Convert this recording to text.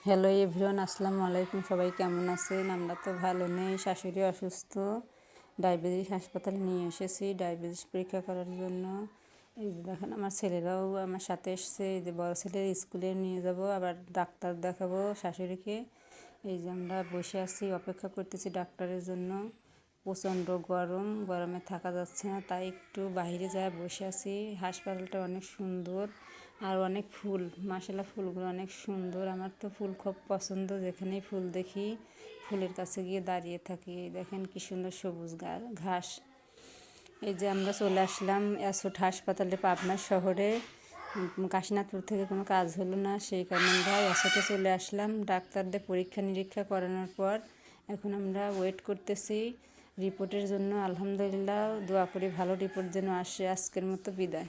Hello everyone, আসসালামু আলাইকুম। সবাই কেমন আছেন? আমরা তো ভালো নেই, শাশুড়ি অসুস্থ, ডায়াবেটিস হাসপাতালে নিয়ে এসেছি ডায়াবেটিস পরীক্ষা করার জন্য। এই যে দেখেন, আমার ছেলেরাও আমার সাথে এসছে। এই যে বড় ছেলের স্কুলে নিয়ে যাব, আবার ডাক্তার দেখাবো শাশুড়িকে। এই যে আমরা বসে আছি, অপেক্ষা করতেছি ডাক্তারের জন্য। প্রচণ্ড গরমে থাকা যাচ্ছে না, তাই একটু বাইরে যায় বসে আছি। হাসপাতালটা অনেক সুন্দর আর অনেক ফুল, মাশাআল্লাহ ফুলগুলো অনেক সুন্দর। আমার তো ফুল খুব পছন্দ, যেখানেই ফুল দেখি ফুলের কাছে গিয়ে দাঁড়িয়ে থাকি। দেখেন কি সুন্দর সবুজ ঘাস। এই যে আমরা চলে আসলাম এসোট হাসপাতালে, পাবনা শহরে। কাশীনাথপুর থেকে কোনো কাজ হলো না, সেই কারণে আমরা এসোটে চলে আসলাম। ডাক্তারদের পরীক্ষা নিরীক্ষা করানোর পর এখন আমরা ওয়েট করতেছি রিপোর্টের জন্য। আলহামদুলিল্লাহ, দোয়া করি ভালো রিপোর্ট যেন আসে। আজকের মতো বিদায়।